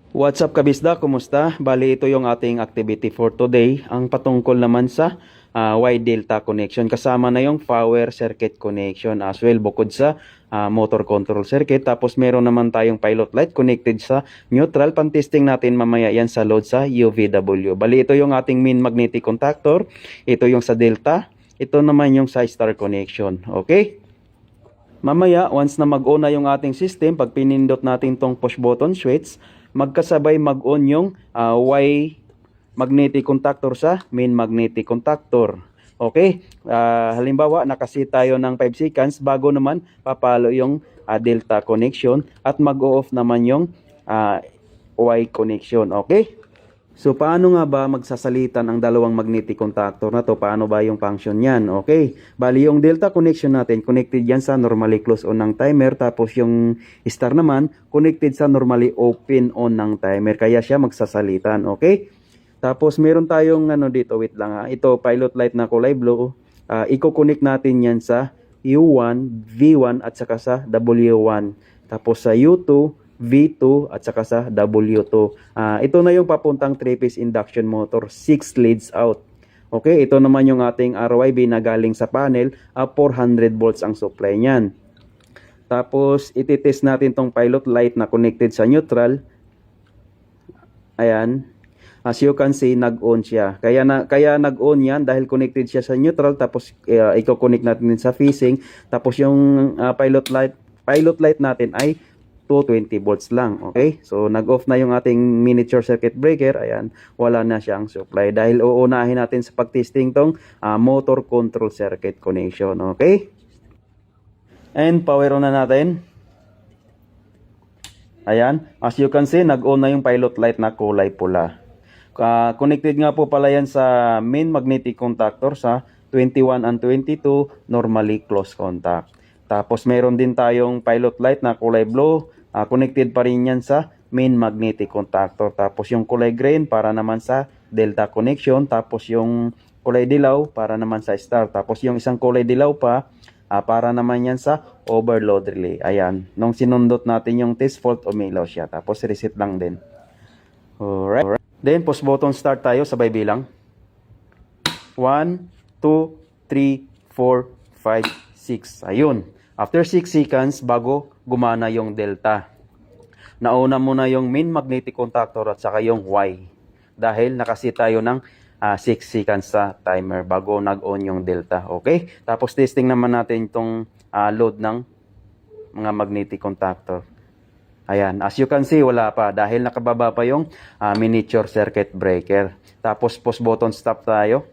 What's up kabisda? Kumusta? Bali ito yung ating activity for today. Ang patungkol naman sa Y delta connection. Kasama na yung power circuit connection as well bukod sa motor control circuit. Tapos meron naman tayong pilot light connected sa neutral. Pan-testing natin mamaya yan sa load sa UVW. Bali ito yung ating main magnetic contactor. Ito yung sa delta. Ito naman yung sa star connection. Okay? Mamaya, once na mag-on na yung ating system, pag pinindot natin tong push button switch, magkasabay mag-on yung Y magnetic contactor sa main magnetic contactor. Okay? Halimbawa, nakasit tayo ng 5 seconds bago naman papalo yung delta connection at mag-off naman yung Y connection. Okay? So, paano nga ba magsasalitan ang dalawang magnetic contactor na to? Paano ba yung function yan? Okay. Bali, yung delta connection natin, connected yan sa normally close on ng timer. Tapos yung star naman, connected sa normally open on ng timer. Kaya siya magsasalitan. Okay. Tapos, meron tayong dito, wait lang ha. Ito, pilot light na kulay blue. Iko-connect natin yan sa U1, V1 at saka sa W1. Tapos sa U2, V2 at saka sa W2. Ito na yung papuntang 3-phase induction motor, 6 leads out. Okay, ito naman yung ating RYB na galing sa panel, 400 volts ang supply niyan. Tapos ititest natin tong pilot light na connected sa neutral. Ayan. As you can see, nag-on siya. Kaya nag-on yan dahil connected siya sa neutral. Tapos i-connect natin sa phasing. Tapos yung pilot light natin ay 220 volts lang. Okay? So, nag-off na yung ating miniature circuit breaker. Ayan, wala na siyang supply. Dahil uunahin natin sa pag-testing tong motor control circuit connection. Okay? And power on na natin. Ayan, as you can see, nag-on na yung pilot light na kulay pula. Connected nga po pala yan sa main magnetic contactor sa 21 and 22 normally close contact. Tapos meron din tayong pilot light na kulay blue. Connected pa rin yan sa main magnetic contactor. Tapos yung kulay green para naman sa delta connection. Tapos yung kulay dilaw para naman sa star. Tapos yung isang kulay dilaw pa para naman yan sa overload relay. Ayan. Nung sinundot natin yung test fault, umilaw siya. Tapos reset lang din. Alright. Then push button start tayo. Sabay bilang. 1, 2, 3, 4, 5, 6. Ayun. After 6 seconds, bago gumana yung delta. Nauna muna yung main magnetic contactor at saka yung Y. Dahil nakasit tayo ng 6 seconds sa timer bago nag-on yung delta. Okay? Tapos testing naman natin itong load ng mga magnetic contactor. Ayan. As you can see, wala pa. Dahil nakababa pa yung miniature circuit breaker. Tapos push button stop tayo.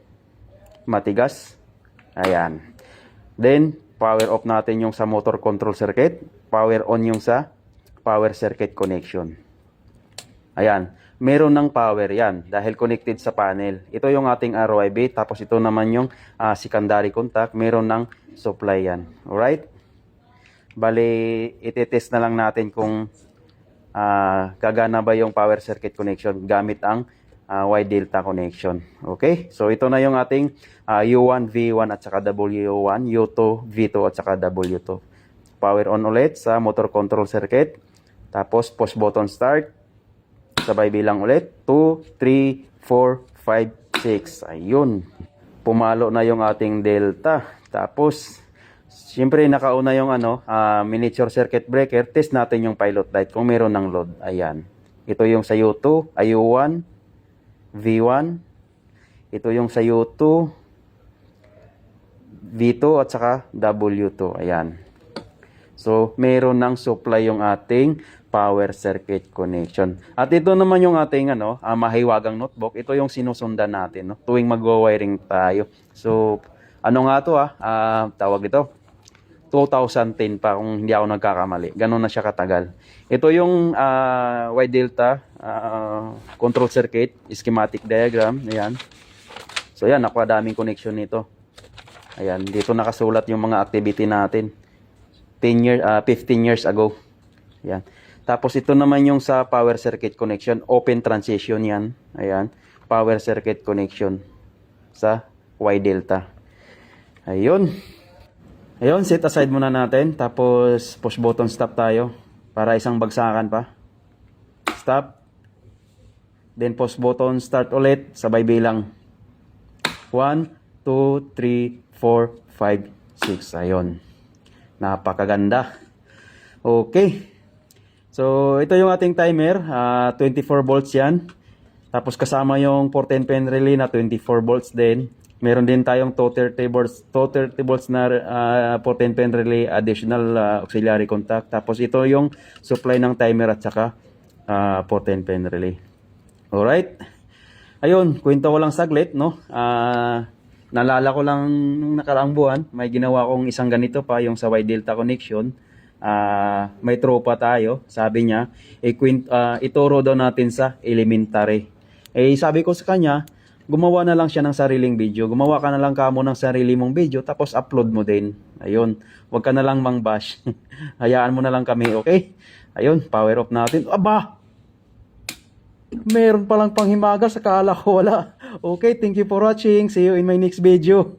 Matigas. Ayan. Then, power off natin yung sa motor control circuit. Power on yung sa power circuit connection. Ayan. Meron ng power yan dahil connected sa panel. Ito yung ating RYB. Tapos ito naman yung secondary contact. Meron ng supply yan. Alright? Bali, itetest na lang natin kung gagana ba yung power circuit connection gamit ang Y delta connection. Okay? So ito na yung ating U1, V1 at saka W1, U2, V2 at saka W2. Power on ulit sa motor control circuit. Tapos push button start. Sabay bilang ulit. 2, 3, 4, 5, 6. Ayun. Pumalo na yung ating delta. Tapos siyempre nakauna yung miniature circuit breaker. Test natin yung pilot light kung meron ng load. Ayan. Ito yung sa U2, U1, V1, ito yung sa U2, V2 at saka W2. Ayan. So, meron ng supply yung ating power circuit connection. At ito naman yung ating mahiwagang notebook. Ito yung sinusundan natin tuwing magwa-wiring tayo. So, ano nga to tawag ito? 2010 pa kung hindi ako nagkakamali. Ganun na siya katagal. Ito yung Y delta control circuit schematic diagram. Ayan. So yan, napakadaming connection nito. Ayan, dito nakasulat yung mga activity natin. 15 years ago. Ayan. Tapos ito naman yung sa power circuit connection, open transition yan. Ayan, power circuit connection sa Y delta. Ayun. Ayun, set aside muna natin. Tapos push button stop tayo para isang bagsakan pa. Stop. Then pause button, start ulit, sabay bilang. 1, 2, 3, 4, 5, 6. Ayun. Napakaganda. Okay. So, ito yung ating timer. 24 volts yan. Tapos kasama yung 410 pin relay na 24 volts din. Meron din tayong 230 volts na 410 pin relay additional auxiliary contact. Tapos ito yung supply ng timer at saka 410 pin relay. Alright. Ayun, kwento ko lang saglit, no? Naalala ko lang nung nakaraang buwan, may ginawa kong isang ganito pa, yung sa Y Delta connection. May tropa tayo, sabi niya, ituro daw natin sa elementary. Sabi ko sa kanya, gumawa na lang siya ng sariling video. Gumawa ka na lang kamo ng sarili mong video, tapos upload mo din. Ayun, wag ka na lang mang-bash. Hayaan mo na lang kami, okay? Ayun, power off natin. Aba! Meron palang panghimagas, akala ko wala. Okay, thank you for watching. See you in my next video.